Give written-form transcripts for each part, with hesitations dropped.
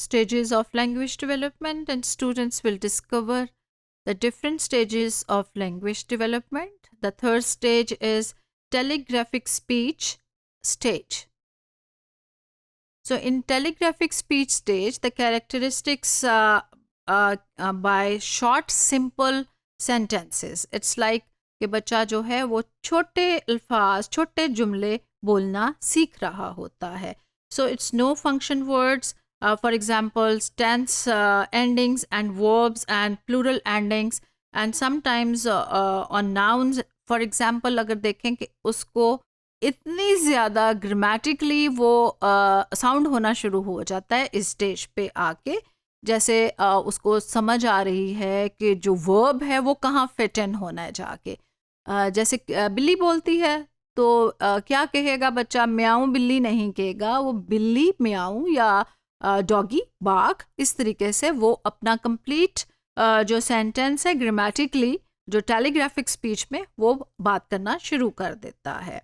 stages of language development, and students will discover the different stages of language development. The third stage is telegraphic speech stage. So in telegraphic speech stage, the characteristics by short simple sentences. It's like कि बच्चा जो है वो छोटे अल्फाज, छोटे जुमले बोलना सीख रहा होता है. So it's no function words, for example, tense endings and verbs and plural endings, and sometimes on nouns. For example, अगर देखें कि उसको इतनी ज़्यादा ग्रामेटिकली वो साउंड होना शुरू हो जाता है इस स्टेज पे आके, जैसे उसको समझ आ रही है कि जो वर्ब है वो कहाँ फिट इन होना है जाके. जैसे बिल्ली बोलती है तो क्या कहेगा बच्चा? म्याऊं बिल्ली नहीं कहेगा, वो बिल्ली म्याऊं या डॉगी बाग. इस तरीके से वो अपना कंप्लीट जो सेंटेंस है ग्रामेटिकली, जो टेलीग्राफिक स्पीच में, वो बात करना शुरू कर देता है.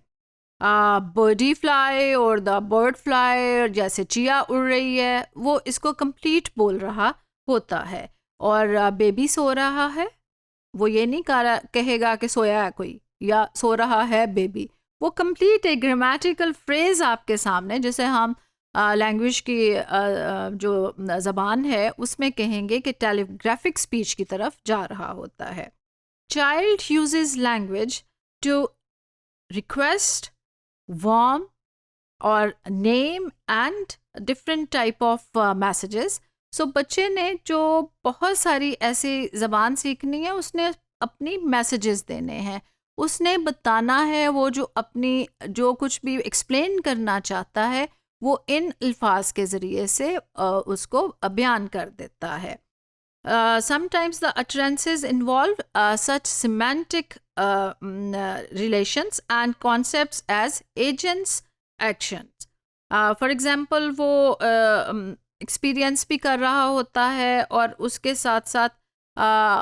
बर्डी फ्लाई और द बर्ड फ्लाई, जैसे चिया उड़ रही है, वो इसको कंप्लीट बोल रहा होता है. और बेबी सो रहा है, वो ये नहीं कहेगा कि सोया है कोई या सो रहा है बेबी. वो कंप्लीट एक ग्रामेटिकल फ्रेज आपके सामने, जैसे हम लैंग्वेज की जो ज़बान है उसमें कहेंगे कि टेलीग्राफिक स्पीच की तरफ जा रहा होता है. Child uses language to request, warm और name and different type of messages. So बच्चे ने जो बहुत सारी ऐसी ज़बान सीखनी है, उसने अपनी मैसेजेस देने हैं, उसने बताना है, वो जो अपनी जो कुछ भी एक्सप्लेन करना चाहता है वो इन अल्फाज के ज़रिए से उसको बयान कर देता है. Sometimes the utterances involve such semantic relations and concepts as agents, actions. For example, वो experience भी कर रहा होता है और उसके साथ साथ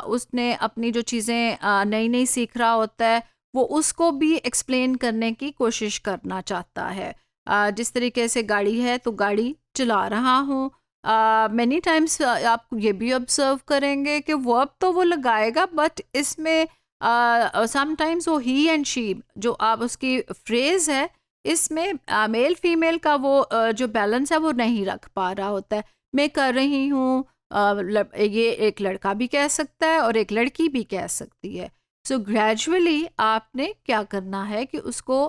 उसने अपनी जो चीज़ें नई नई सीख रहा होता है वो उसको भी एक्सप्लेन करने की कोशिश करना चाहता है. जिस तरीके से गाड़ी है तो गाड़ी चला रहा हूँ. मैनी टाइम्स आप ये भी ऑब्जर्व करेंगे कि वर्ब तो वो लगाएगा, बट इसमें समटाइम्स वो ही एंड शी जो आप उसकी फ्रेज है, इसमें मेल फीमेल का वो जो बैलेंस है वो नहीं रख पा रहा होता है. मैं कर रही हूँ, ये एक लड़का भी कह सकता है और एक लड़की भी कह सकती है. सो ग्रेजुअली आपने क्या करना है कि उसको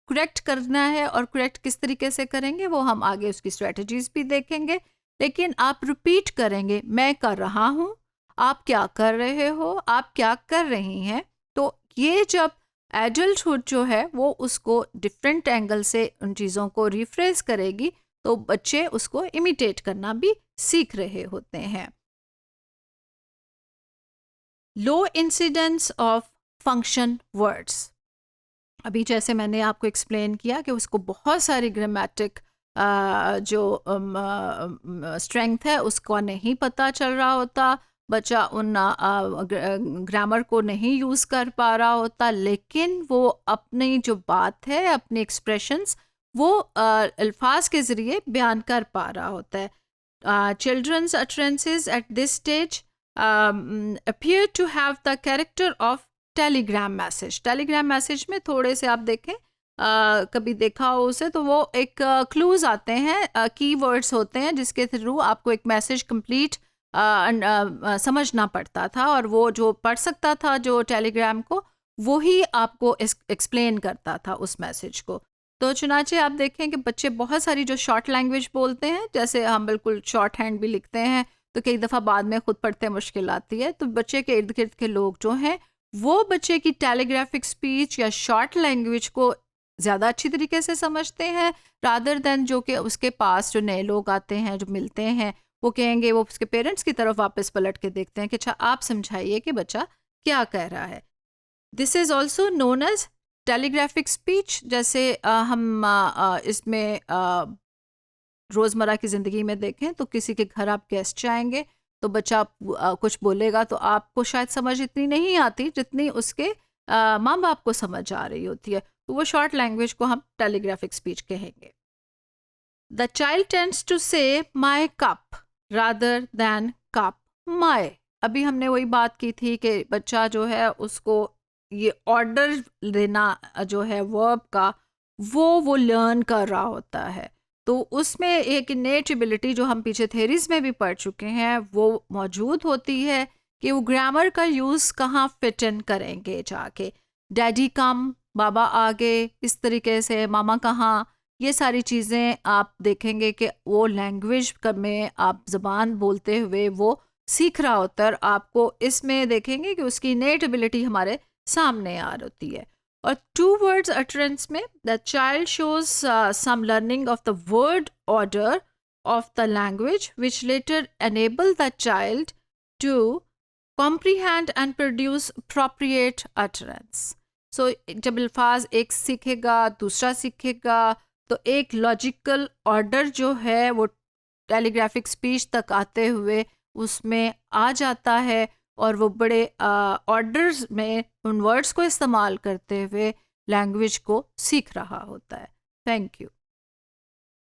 करेक्ट करना है, और करेक्ट किस तरीके से करेंगे वो हम आगे उसकी स्ट्रेटजीज भी देखेंगे. लेकिन आप रिपीट करेंगे, मैं कर रहा हूँ, आप क्या कर रहे हो, आप क्या कर रही हैं. तो ये जब एडल्टहुड जो है वो उसको डिफरेंट एंगल से उन चीज़ों को रिफ्रेश करेगी, तो बच्चे उसको इमिटेट करना भी सीख रहे होते हैं. लो इंसिडेंस ऑफ फंक्शन वर्ड्स. अभी जैसे मैंने आपको एक्सप्लेन किया कि उसको बहुत सारी ग्रामेटिक जो स्ट्रेंथ है उसको नहीं पता चल रहा होता, बच्चा उन ग्रामर को नहीं यूज़ कर पा रहा होता, लेकिन वो अपनी जो बात है, अपनी एक्सप्रेशंस वो अल्फाज के ज़रिए बयान कर पा रहा होता है. Children's utterances at this stage appear to have the character of Telegram message. Telegram message में थोड़े से आप देखें, कभी देखा हो उसे, तो वो एक क्लूज आते हैं, कीवर्ड्स होते हैं जिसके थ्रू आपको एक मैसेज कंप्लीट समझना पड़ता था, और वो जो पढ़ सकता था जो टेलीग्राम को, वो ही आपको एक्सप्लेन करता था उस मैसेज को. तो चुनाचे आप देखें कि बच्चे बहुत सारी जो शॉर्ट लैंग्वेज बोलते हैं, जैसे हम बिल्कुल शॉर्ट हैंड भी लिखते हैं, तो कई दफ़ा बाद में खुद पढ़ते मुश्किल आती है. तो बच्चे के इर्द गिर्द के लोग जो हैं वो बच्चे की टेलीग्राफिक स्पीच या शॉर्ट लैंग्वेज को ज़्यादा अच्छी तरीके से समझते हैं, रादर देन जो कि उसके पास जो नए लोग आते हैं, जो मिलते हैं, वो कहेंगे, वो उसके पेरेंट्स की तरफ वापस पलट के देखते हैं कि अच्छा आप समझाइए कि बच्चा क्या कह रहा है. This is also known as telegraphic speech. जैसे हम इसमें रोज़मर्रा की ज़िंदगी में देखें तो किसी के घर आप गेस्ट जाएंगे तो बच्चा कुछ बोलेगा तो आपको शायद समझ इतनी नहीं आती जितनी उसके माँ बाप को समझ आ रही होती है, तो वो शॉर्ट लैंग्वेज को हम टेलीग्राफिक स्पीच कहेंगे. The child tends to say my cup rather than cup my. अभी हमने वही बात की थी कि बच्चा जो है उसको ये ऑर्डर देना जो है वर्ब का वो लर्न कर रहा होता है, तो उसमें एक इनेट एबिलिटी जो हम पीछे थेरीज में भी पढ़ चुके हैं वो मौजूद होती है कि वो ग्रामर का यूज़ कहाँ फिट इन करेंगे जाके। डैडी कम, बाबा आगे, इस तरीके से मामा कहाँ, ये सारी चीज़ें आप देखेंगे कि वो लैंग्वेज में आप ज़बान बोलते हुए वो सीख रहा होता है, और आपको इसमें देखेंगे कि उसकी इनेट एबिलिटी हमारे सामने आ रही है। और टू वर्ड्स अटरेंस में the child shows some learning of the word order of the language which later enable the child to comprehend and produce appropriate utterance. So जब अल्फाज एक सीखेगा दूसरा सीखेगा तो एक लॉजिकल ऑर्डर जो है वो टेलीग्राफिक स्पीच तक आते हुए उसमें आ जाता है, और वो बड़े ऑर्डर्स में उन वर्ड्स को इस्तेमाल करते हुए लैंग्वेज को सीख रहा होता है। Thank you.